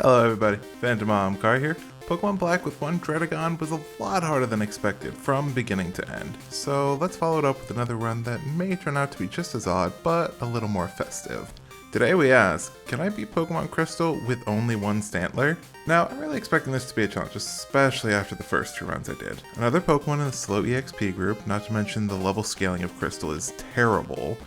Hello everybody, Phantom Car here. Pokemon Black with one Dredagon was a lot harder than expected from beginning to end, so let's follow it up with another run that may turn out to be just as odd, but a little more festive. Today we ask, can I beat Pokemon Crystal with only one Stantler? Now, I'm really expecting this to be a challenge, especially after the first two runs I did. Another Pokemon in the slow EXP group, not to mention the level scaling of Crystal is terrible.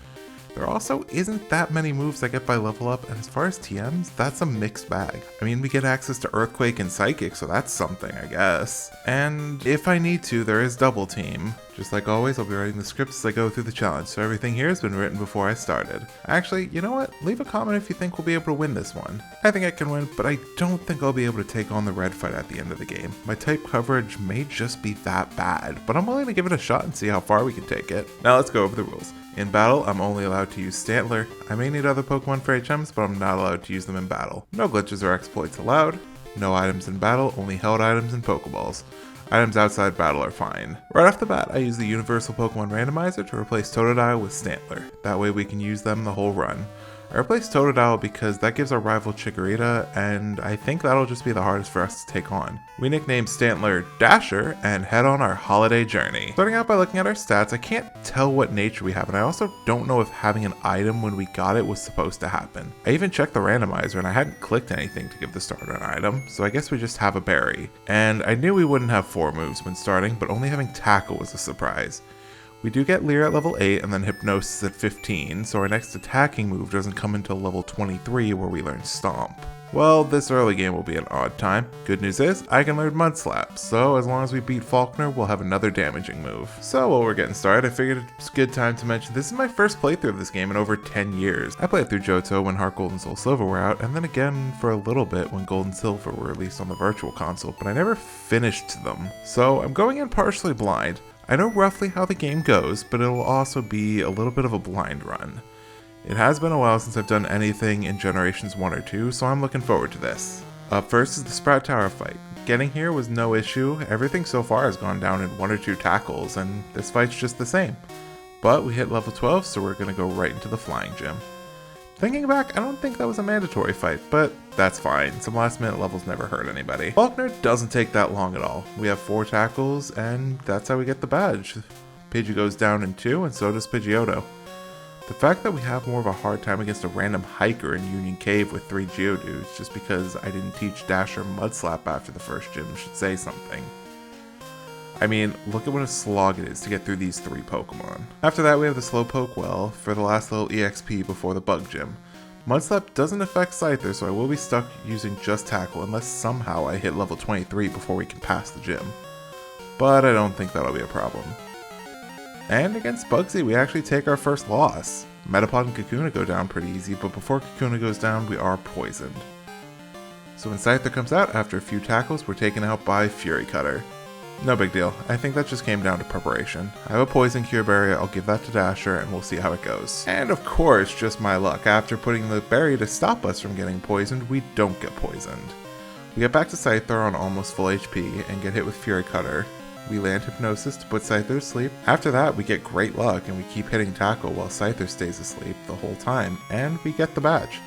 There also isn't that many moves I get by level up, and as far as TMs, that's a mixed bag. I mean, we get access to Earthquake and Psychic, so that's something, I guess. And if I need to, there is Double Team. Just like always, I'll be writing the scripts as I go through the challenge, so everything here has been written before I started. Actually, you know what? Leave a comment if you think we'll be able to win this one. I think I can win, but I don't think I'll be able to take on the red fight at the end of the game. My type coverage may just be that bad, but I'm willing to give it a shot and see how far we can take it. Now let's go over the rules. In battle, I'm only allowed to use Stantler. I may need other Pokemon for HMs, but I'm not allowed to use them in battle. No glitches or exploits allowed. No items in battle, only held items and Pokeballs. Items outside battle are fine. Right off the bat, I use the Universal Pokemon Randomizer to replace Totodile with Stantler. That way we can use them the whole run. I replaced Totodile because that gives our rival Chikorita, and I think that'll just be the hardest for us to take on. We nicknamed Stantler Dasher and head on our holiday journey. Starting out by looking at our stats, I can't tell what nature we have, and I also don't know if having an item when we got it was supposed to happen. I even checked the randomizer and I hadn't clicked anything to give the starter an item, so I guess we just have a berry. And I knew we wouldn't have 4 moves when starting, but only having Tackle was a surprise. We do get Leer at level 8 and then Hypnosis at 15, so our next attacking move doesn't come until level 23 where we learn Stomp. Well, this early game will be an odd time. Good news is, I can learn Mud Slap, so as long as we beat Faulkner, we'll have another damaging move. So while we're getting started, I figured it's a good time to mention this is my first playthrough of this game in over 10 years. I played through Jotoh when Heart Gold and Soul Silver were out, and then again for a little bit when Gold and Silver were released on the Virtual Console, but I never finished them. So I'm going in partially blind. I know roughly how the game goes, but it'll also be a little bit of a blind run. It has been a while since I've done anything in Generations 1 or 2, so I'm looking forward to this. Up first is the Sprout Tower fight. Getting here was no issue, everything so far has gone down in 1 or 2 tackles, and this fight's just the same. But we hit level 12, so we're gonna go right into the Flying Gym. Thinking back, I don't think that was a mandatory fight, but that's fine. Some last minute levels never hurt anybody. Faulkner doesn't take that long at all. We have 4 tackles, and that's how we get the badge. Pidgey goes down in 2, and so does Pidgeotto. The fact that we have more of a hard time against a random hiker in Union Cave with 3 Geodudes just because I didn't teach Dasher Mud Slap after the first gym should say something. I mean, look at what a slog it is to get through these 3 Pokemon. After that we have the Slowpoke Well for the last little EXP before the Bug Gym. Mud Slap doesn't affect Scyther, so I will be stuck using just Tackle unless somehow I hit level 23 before we can pass the gym. But I don't think that'll be a problem. And against Bugsy we actually take our first loss. Metapod and Kakuna go down pretty easy, but before Kakuna goes down we are poisoned. So when Scyther comes out after a few tackles we're taken out by Fury Cutter. No big deal, I think that just came down to preparation. I have a Poison Cure Berry, I'll give that to Dasher and we'll see how it goes. And of course, just my luck, after putting the berry to stop us from getting poisoned, we don't get poisoned. We get back to Scyther on almost full HP and get hit with Fury Cutter. We land Hypnosis to put Scyther to sleep. After that, we get great luck and we keep hitting Tackle while Scyther stays asleep the whole time, and we get the badge.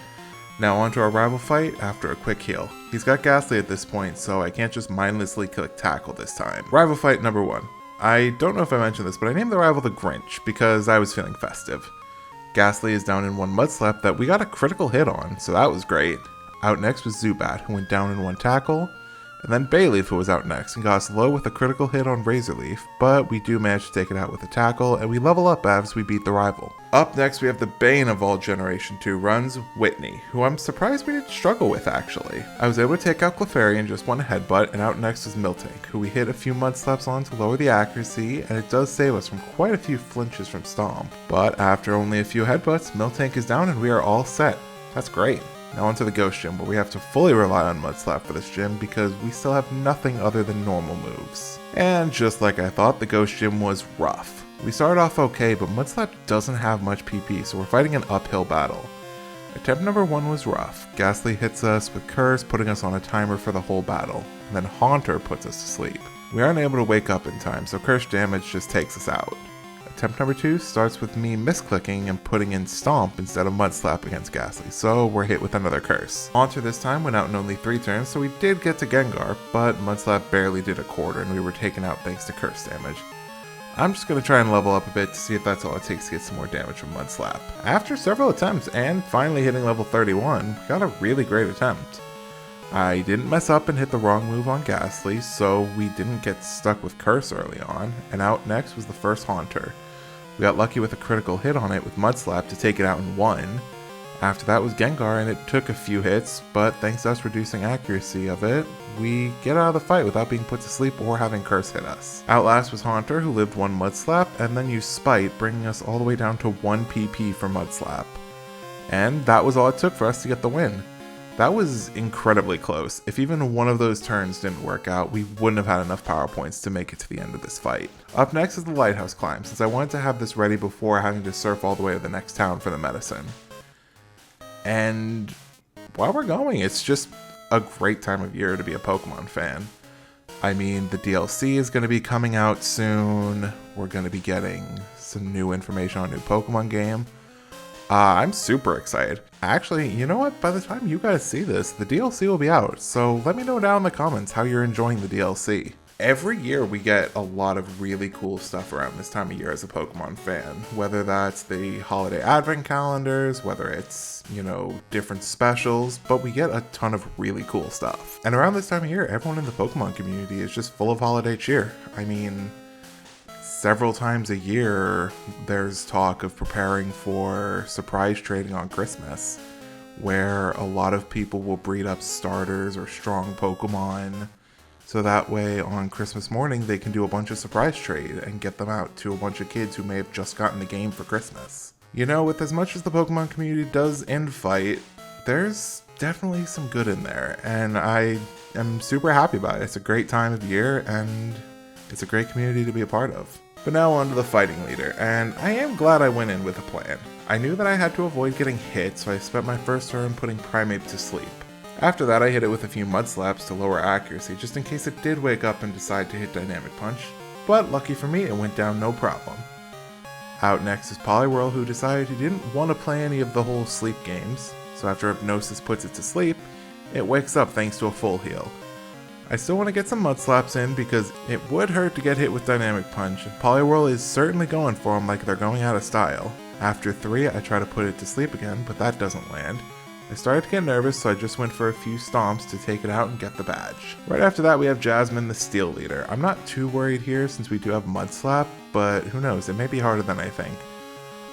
Now onto our rival fight after a quick heal. He's got Ghastly at this point, so I can't just mindlessly click Tackle this time. Rival fight number 1. I don't know if I mentioned this, but I named the rival the Grinch because I was feeling festive. Ghastly is down in 1 Mud Slap that we got a critical hit on, so that was great. Out next was Zubat, who went down in 1 Tackle. And then Bayleaf, who was out next and got us low with a critical hit on Razor Leaf, but we do manage to take it out with a tackle, and we level up as we beat the rival. Up next we have the bane of all Generation 2 runs, Whitney, who I'm surprised we didn't struggle with actually. I was able to take out Clefairy in just 1 headbutt, and out next is Miltank, who we hit a few Mud Slaps on to lower the accuracy, and it does save us from quite a few flinches from Stomp. But after only a few headbutts, Miltank is down and we are all set. That's great. Now onto the Ghost Gym, where we have to fully rely on Mud Slap for this gym because we still have nothing other than normal moves. And just like I thought, the Ghost Gym was rough. We started off okay, but Mud Slap doesn't have much PP, so we're fighting an uphill battle. Attempt number 1 was rough. Ghastly hits us with Curse, putting us on a timer for the whole battle, and then Haunter puts us to sleep. We aren't able to wake up in time, so Curse damage just takes us out. Attempt number 2 starts with me misclicking and putting in Stomp instead of Mud Slap against Ghastly, so we're hit with another curse. Haunter this time went out in only 3 turns, so we did get to Gengar, but Mud Slap barely did a quarter and we were taken out thanks to curse damage. I'm just going to try and level up a bit to see if that's all it takes to get some more damage from Mud Slap. After several attempts and finally hitting level 31, we got a really great attempt. I didn't mess up and hit the wrong move on Ghastly, so we didn't get stuck with Curse early on, and out next was the first Haunter. We got lucky with a critical hit on it with Mud Slap to take it out in 1. After that was Gengar, and it took a few hits, but thanks to us reducing accuracy of it, we get out of the fight without being put to sleep or having Curse hit us. Outlast was Haunter, who lived 1 Mud Slap, and then used Spite, bringing us all the way down to 1 PP for Mud Slap. And that was all it took for us to get the win. That was incredibly close. If even one of those turns didn't work out, we wouldn't have had enough power points to make it to the end of this fight. Up next is the Lighthouse Climb, since I wanted to have this ready before having to surf all the way to the next town for the medicine. And while we're going, it's just a great time of year to be a Pokemon fan. I mean, the DLC is going to be coming out soon. We're going to be getting some new information on a new Pokemon game. I'm super excited. Actually, you know what? By the time you guys see this, the DLC will be out. So let me know down in the comments how you're enjoying the DLC. Every year we get a lot of really cool stuff around this time of year as a Pokemon fan. Whether that's the holiday advent calendars, whether it's, different specials, but we get a ton of really cool stuff. And around this time of year, everyone in the Pokemon community is just full of holiday cheer. I mean, several times a year, there's talk of preparing for surprise trading on Christmas, where a lot of people will breed up starters or strong Pokemon, so that way on Christmas morning they can do a bunch of surprise trade and get them out to a bunch of kids who may have just gotten the game for Christmas. With as much as the Pokemon community does infight, there's definitely some good in there, and I am super happy about it. It's a great time of year, and it's a great community to be a part of. But now on to the fighting leader, and I am glad I went in with a plan. I knew that I had to avoid getting hit, so I spent my first turn putting Primeape to sleep. After that, I hit it with a few Mud Slaps to lower accuracy, just in case it did wake up and decide to hit Dynamic Punch, but lucky for me, it went down no problem. Out next is Poliwhirl, who decided he didn't want to play any of the whole sleep games, so after Hypnosis puts it to sleep, it wakes up thanks to a full heal. I still want to get some Mud Slaps in because it would hurt to get hit with Dynamic Punch, and Poliwhirl is certainly going for him like they're going out of style. After 3, I try to put it to sleep again, but that doesn't land. I started to get nervous, so I just went for a few stomps to take it out and get the badge. Right after that, we have Jasmine, the Steel Leader. I'm not too worried here since we do have Mud Slap, but who knows, it may be harder than I think.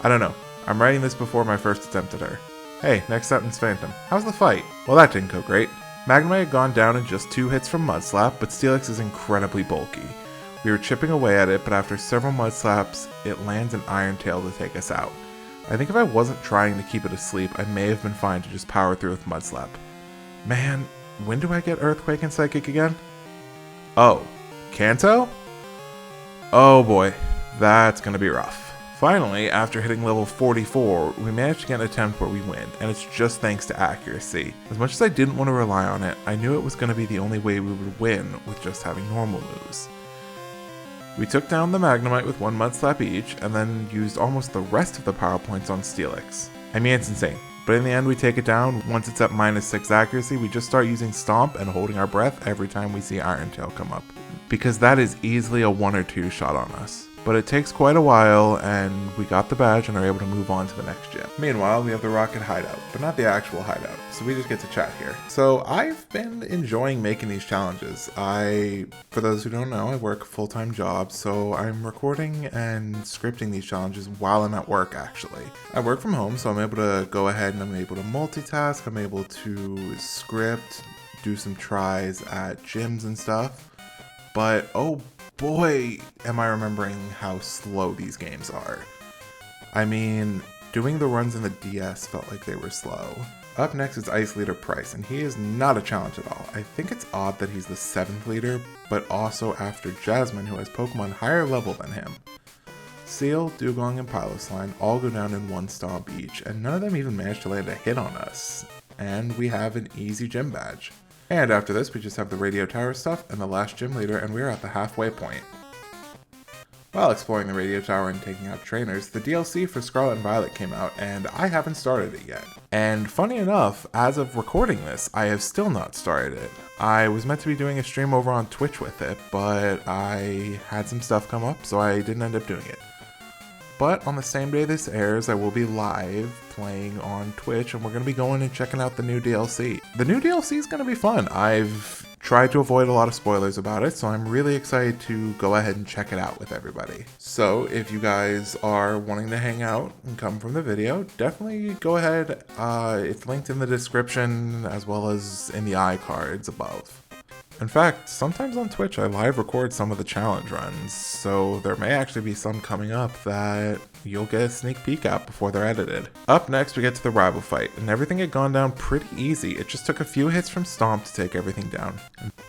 I don't know, I'm writing this before my first attempt at her. Hey, next up is Phantom. How's the fight? Well, that didn't go great. Magnemite had gone down in just 2 hits from Mud Slap, but Steelix is incredibly bulky. We were chipping away at it, but after several Mud Slaps, it lands an Iron Tail to take us out. I think if I wasn't trying to keep it asleep, I may have been fine to just power through with Mud Slap. Man, when do I get Earthquake and Psychic again? Oh, Kanto? Oh boy, that's gonna be rough. Finally, after hitting level 44, we managed to get an attempt where we win, and it's just thanks to accuracy. As much as I didn't want to rely on it, I knew it was going to be the only way we would win with just having normal moves. We took down the Magnemite with 1 Mud Slap each, and then used almost the rest of the power points on Steelix. I mean, it's insane, but in the end we take it down. Once it's at -6 accuracy, we just start using Stomp and holding our breath every time we see Iron Tail come up, because that is easily a 1 or 2 shot on us. But it takes quite a while, and we got the badge and are able to move on to the next gym. Meanwhile, we have the Rocket Hideout, but not the actual hideout, so we just get to chat here. So I've been enjoying making these challenges. For those who don't know, I work a full-time job, so I'm recording and scripting these challenges while I'm at work, actually. I work from home, so I'm able to go ahead and I'm able to multitask, I'm able to script, do some tries at gyms and stuff. But oh boy, am I remembering how slow these games are. I mean, doing the runs in the DS felt like they were slow. Up next is Ice Leader Price, and he is not a challenge at all. I think it's odd that he's the 7th leader, but also after Jasmine, who has Pokemon higher level than him. Seal, Dugong, and Pilosline all go down in 1 stomp each, and none of them even manage to land a hit on us. And we have an easy gym badge. And after this, we just have the Radio Tower stuff and the last gym leader, and we're at the halfway point. While exploring the radio tower and taking out trainers, the DLC for Scarlet and Violet came out, and I haven't started it yet. And funny enough, as of recording this, I have still not started it. I was meant to be doing a stream over on Twitch with it, but I had some stuff come up, so I didn't end up doing it. But on the same day this airs, I will be live playing on Twitch, and we're going to be going and checking out the new DLC. The new DLC is going to be fun. I've tried to avoid a lot of spoilers about it, so I'm really excited to go ahead and check it out with everybody. So if you guys are wanting to hang out and come from the video, definitely go ahead. It's linked in the description as well as in the iCards above. In fact, sometimes on Twitch I live record some of the challenge runs, so there may actually be some coming up that you'll get a sneak peek at before they're edited. Up next we get to the rival fight, and everything had gone down pretty easy. It just took a few hits from Stomp to take everything down.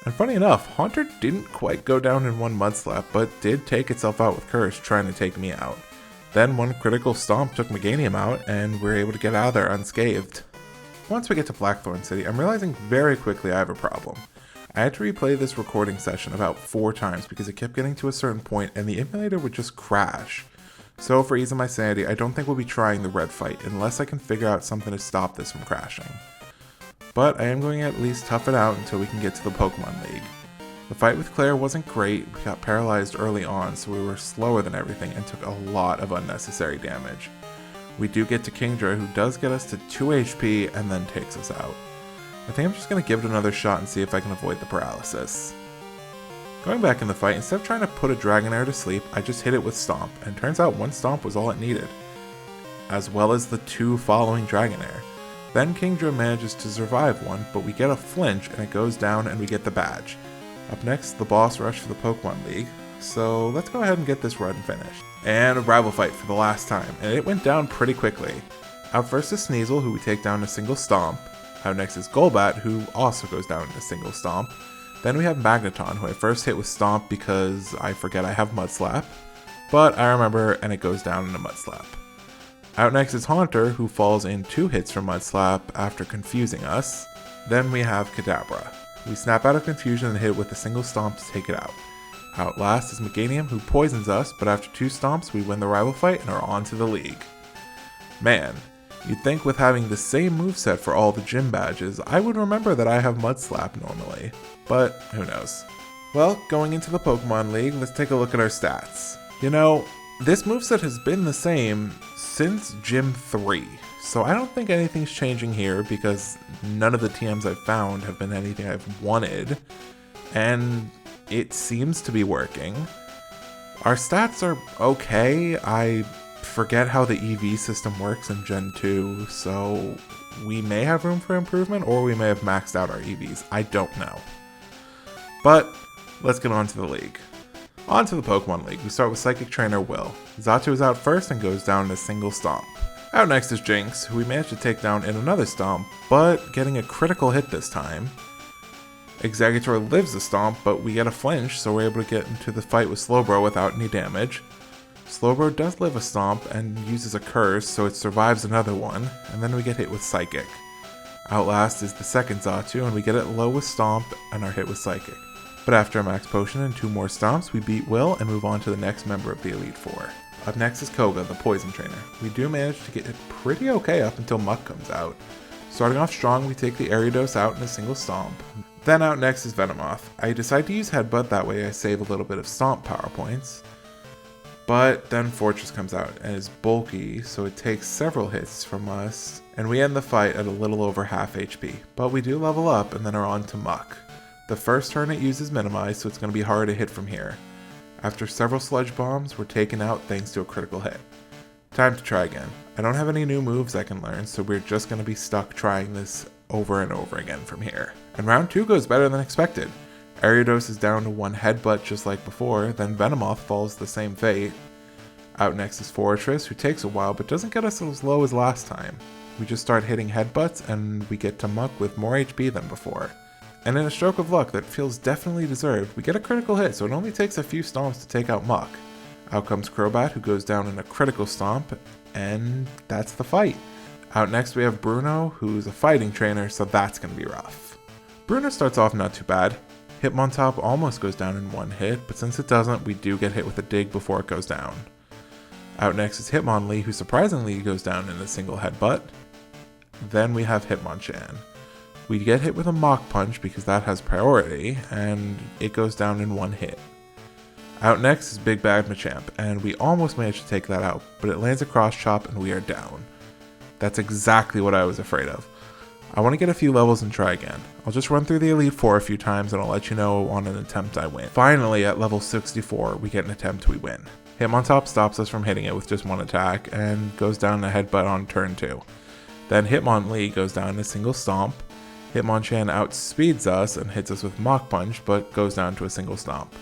And funny enough, Haunter didn't quite go down in one mud slap, but did take itself out with Curse trying to take me out. Then one critical Stomp took Meganium out, and we were able to get out of there unscathed. Once we get to Blackthorn City, I'm realizing very quickly I have a problem. I had to replay this recording session about 4 times because it kept getting to a certain point and the emulator would just crash. So for ease of my sanity, I don't think we'll be trying the red fight unless I can figure out something to stop this from crashing. But I am going to at least tough it out until we can get to the Pokemon League. The fight with Claire wasn't great, we got paralyzed early on so we were slower than everything and took a lot of unnecessary damage. We do get to Kingdra, who does get us to 2 HP and then takes us out. I think I'm just going to give it another shot and see if I can avoid the paralysis. Going back in the fight, instead of trying to put a Dragonair to sleep, I just hit it with Stomp, and turns out one Stomp was all it needed, as well as the 2 following Dragonair. Then Kingdra manages to survive one, but we get a flinch and it goes down and we get the badge. Up next, the boss rush for the Pokemon League, so let's go ahead and get this run finished. And a rival fight for the last time, and it went down pretty quickly. Out first is Sneasel, who we take down in a single Stomp. Out next is Golbat, who also goes down in a single Stomp. Then we have Magneton, who I first hit with Stomp because I forget I have Mud Slap. But I remember and it goes down in a Mud Slap. Out next is Haunter, who falls in 2 hits from Mud Slap after confusing us. Then we have Kadabra. We snap out of confusion and hit it with a single Stomp to take it out. Out last is Meganium, who poisons us, but after 2 Stomps we win the rival fight and are on to the league. Man. You'd think with having the same moveset for all the gym badges, I would remember that I have Mud Slap normally, but who knows. Well, going into the Pokemon League, let's take a look at our stats. You know, this moveset has been the same since Gym 3, so I don't think anything's changing here because none of the TMs I've found have been anything I've wanted, and it seems to be working. Our stats are okay. I forget how the EV system works in Gen 2, so we may have room for improvement or we may have maxed out our EVs. I don't know. But let's get on to the league. On to the Pokemon League. We start with Psychic Trainer Will. Xatu is out first and goes down in a single Stomp. Out next is Jinx, who we managed to take down in another Stomp, but getting a critical hit this time. Exeggutor lives the Stomp, but we get a flinch, so we're able to get into the fight with Slowbro without any damage. Slowbro does live a Stomp and uses a Curse, so it survives another one, and then we get hit with Psychic. Outlast is the second Xatu, and we get it low with Stomp and are hit with Psychic. But after a Max Potion and 2 more Stomps, we beat Will and move on to the next member of the Elite Four. Up next is Koga, the Poison Trainer. We do manage to get it pretty okay up until Muck comes out. Starting off strong, we take the Ariados out in a single Stomp. Then out next is Venomoth. I decide to use Headbutt, that way I save a little bit of Stomp power points. But then Fortress comes out and is bulky, so it takes several hits from us, and we end the fight at a little over half HP. But we do level up and then are on to Muck. The first turn it uses Minimize, so it's going to be hard to hit from here. After several Sludge Bombs, we're taken out thanks to a critical hit. Time to try again. I don't have any new moves I can learn, so we're just going to be stuck trying this over and over again from here. And round 2 goes better than expected. Ariados is down to 1 Headbutt just like before, then Venomoth falls the same fate. Out next is Fortress, who takes a while but doesn't get us as low as last time. We just start hitting Headbutts and we get to Muck with more HP than before. And in a stroke of luck that feels definitely deserved, we get a critical hit, so it only takes a few Stomps to take out Muck. Out comes Crobat, who goes down in a critical Stomp, and that's the fight. Out next we have Bruno, who's a fighting trainer, so that's going to be rough. Bruno starts off not too bad. Hitmontop almost goes down in one hit, but since it doesn't, we do get hit with a dig before it goes down. Out next is Hitmonlee, who surprisingly goes down in a single headbutt. Then we have Hitmonchan. We get hit with a Mach Punch because that has priority, and it goes down in one hit. Out next is Big Bad Machamp, and we almost managed to take that out, but it lands a cross chop and we are down. That's exactly what I was afraid of. I want to get a few levels and try again. I'll just run through the Elite Four a few times and I'll let you know on an attempt I win. Finally, at level 64, we get an attempt we win. Hitmontop stops us from hitting it with just one attack and goes down a headbutt on turn 2. Then Hitmonlee goes down in a single stomp. Hitmonchan outspeeds us and hits us with Mach Punch, but goes down to a single stomp.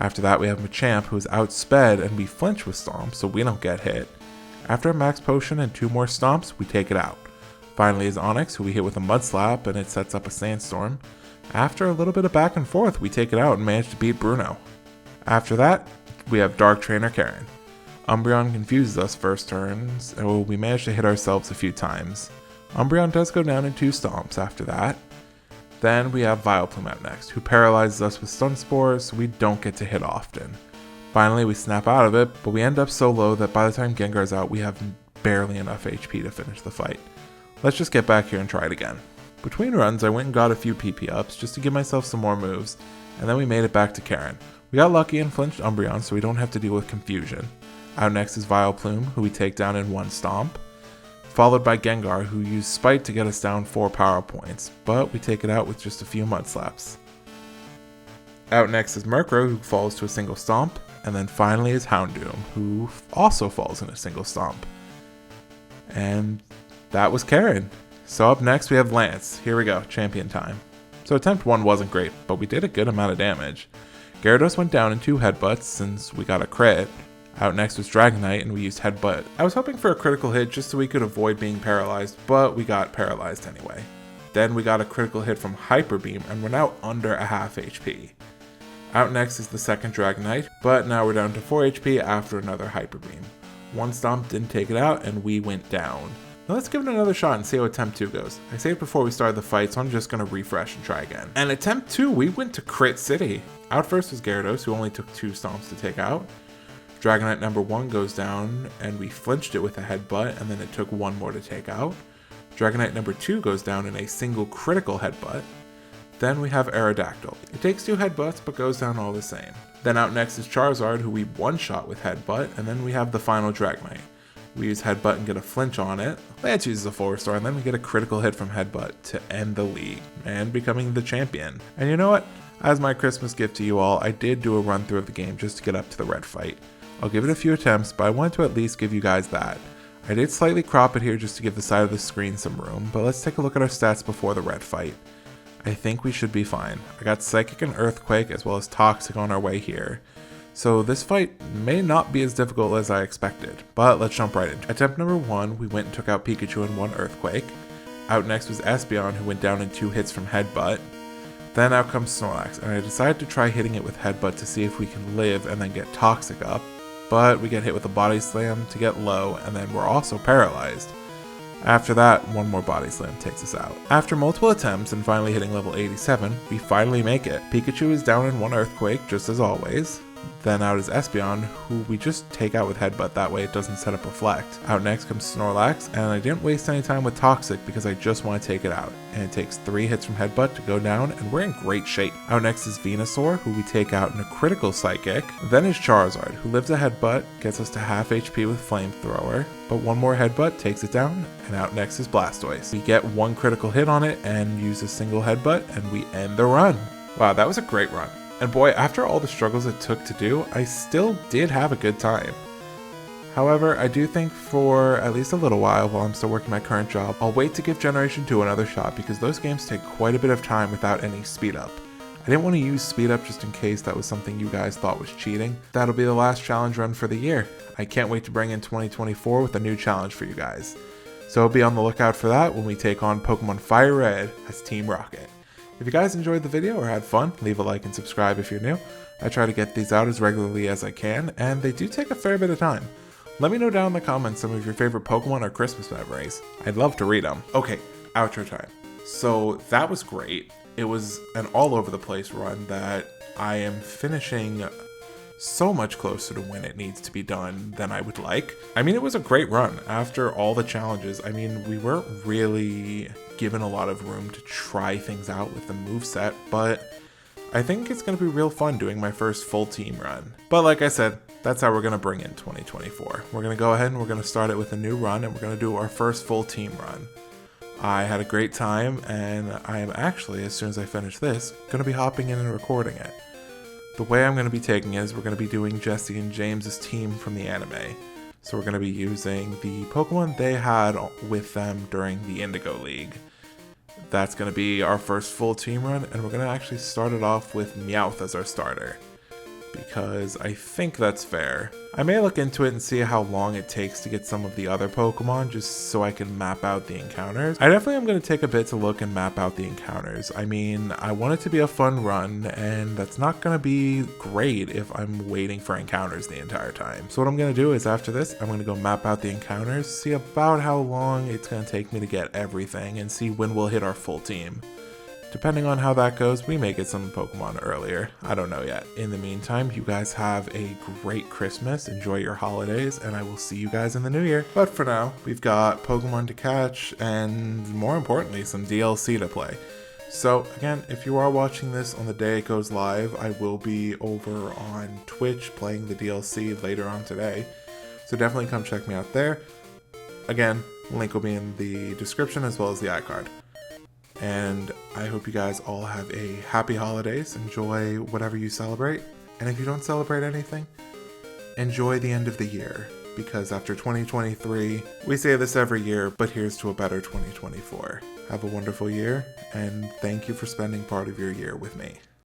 After that, we have Machamp, who is outsped, and we flinch with Stomp, so we don't get hit. After a Max Potion and 2 more stomps, we take it out. Finally is Onyx, who we hit with a Mud Slap, and it sets up a Sandstorm. After a little bit of back and forth, we take it out and manage to beat Bruno. After that, we have Dark Trainer Karen. Umbreon confuses us first turns, and we manage to hit ourselves a few times. Umbreon does go down in 2 stomps after that. Then we have Vileplume out next, who paralyzes us with Stun Spore, so we don't get to hit often. Finally, we snap out of it, but we end up so low that by the time Gengar's out, we have barely enough HP to finish the fight. Let's just get back here and try it again. Between runs, I went and got a few PP ups just to give myself some more moves, and then we made it back to Karen. We got lucky and flinched Umbreon, so we don't have to deal with confusion. Out next is Vileplume, who we take down in 1 stomp, followed by Gengar, who used Spite to get us down 4 power points, but we take it out with just a few Mud Slaps. Out next is Murkrow, who falls to a single stomp, and then finally is Houndoom, who also falls in a single stomp. And that was Karen. So up next we have Lance. Here we go, champion time. So attempt 1 wasn't great, but we did a good amount of damage. Gyarados went down in 2 headbutts since we got a crit. Out next was Dragonite, and we used Headbutt. I was hoping for a critical hit just so we could avoid being paralyzed, but we got paralyzed anyway. Then we got a critical hit from Hyper Beam, and we're now under a half HP. Out next is the second Dragonite, but now we're down to 4 HP after another Hyper Beam. 1 stomp didn't take it out, and we went down. Now let's give it another shot and see how attempt 2 goes. I saved before we started the fight, so I'm just going to refresh and try again. And attempt 2, we went to Crit City. Out first was Gyarados, who only took 2 stomps to take out. Dragonite number 1 goes down, and we flinched it with a headbutt, and then it took 1 more to take out. Dragonite number 2 goes down in a single critical headbutt. Then we have Aerodactyl. It takes 2 headbutts, but goes down all the same. Then out next is Charizard, who we one-shot with headbutt, and then we have the final Dragonite. We use headbutt and get a flinch on it. Lance uses a full restore, and then we get a critical hit from headbutt to end the league, and becoming the champion. And you know what? As my Christmas gift to you all, I did do a run through of the game just to get up to the red fight. I'll give it a few attempts, but I wanted to at least give you guys that. I did slightly crop it here just to give the side of the screen some room, but let's take a look at our stats before the red fight. I think we should be fine. I got Psychic and Earthquake as well as Toxic on our way here. So this fight may not be as difficult as I expected, but let's jump right into it. Attempt number 1, we went and took out Pikachu in 1 Earthquake. Out next was Espeon, who went down in 2 hits from Headbutt. Then out comes Snorlax, and I decided to try hitting it with Headbutt to see if we can live and then get Toxic up. But we get hit with a Body Slam to get low, and then we're also paralyzed. After that, 1 more Body Slam takes us out. After multiple attempts and finally hitting level 87, we finally make it. Pikachu is down in 1 Earthquake, just as always. Then out is Espeon, who we just take out with Headbutt, that way it doesn't set up Reflect. Out next comes Snorlax, and I didn't waste any time with Toxic because I just want to take it out. And it takes 3 hits from Headbutt to go down, and we're in great shape. Out next is Venusaur, who we take out in a critical Psychic. Then is Charizard, who lives a Headbutt, gets us to half HP with Flamethrower, but 1 more Headbutt takes it down, and out next is Blastoise. We get 1 critical hit on it and use a single Headbutt, and we end the run. Wow, that was a great run. And boy, after all the struggles it took to do, I still did have a good time. However, I do think for at least a little while I'm still working my current job, I'll wait to give Generation 2 another shot because those games take quite a bit of time without any speed up. I didn't want to use speed up just in case that was something you guys thought was cheating. That'll be the last challenge run for the year. I can't wait to bring in 2024 with a new challenge for you guys. So be on the lookout for that when we take on Pokemon Fire Red as Team Rocket. If you guys enjoyed the video or had fun, leave a like and subscribe if you're new. I try to get these out as regularly as I can, and they do take a fair bit of time. Let me know down in the comments some of your favorite Pokemon or Christmas memories. I'd love to read them. Okay, outro time. So that was great. it was an all over the place run that I am finishing so much closer to when it needs to be done than I would like. I mean, it was a great run after all the challenges. I mean, we weren't really given a lot of room to try things out with the moveset, but I think it's going to be real fun doing my first full team run. But like I said, that's how we're going to bring in 2024. We're going to go ahead and we're going to start it with a new run, and we're going to do our first full team run. I had a great time, and I am actually, as soon as I finish this, going to be hopping in and recording it. The way I'm going to be taking it is we're going to be doing Jesse and James's team from the anime. So we're going to be using the Pokemon they had with them during the Indigo League. That's going to be our first full team run, and we're going to actually start it off with Meowth as our starter, because I think that's fair. I may look into it and see how long it takes to get some of the other Pokemon, just so I can map out the encounters. I definitely am going to take a bit to look and map out the encounters. I mean, I want it to be a fun run, and that's not going to be great if I'm waiting for encounters the entire time. So what I'm going to do is after this, I'm going to go map out the encounters, see about how long it's going to take me to get everything, and see when we'll hit our full team. Depending on how that goes, we may get some Pokemon earlier. I don't know yet. In the meantime, you guys have a great Christmas, enjoy your holidays, and I will see you guys in the new year. But for now, we've got Pokemon to catch, and more importantly, some DLC to play. So again, if you are watching this on the day it goes live, I will be over on Twitch playing the DLC later on today. So definitely come check me out there. Again, link will be in the description as well as the iCard. And I hope you guys all have a happy holidays. Enjoy whatever you celebrate. And if you don't celebrate anything, enjoy the end of the year. Because after 2023, we say this every year, but here's to a better 2024. Have a wonderful year, and thank you for spending part of your year with me.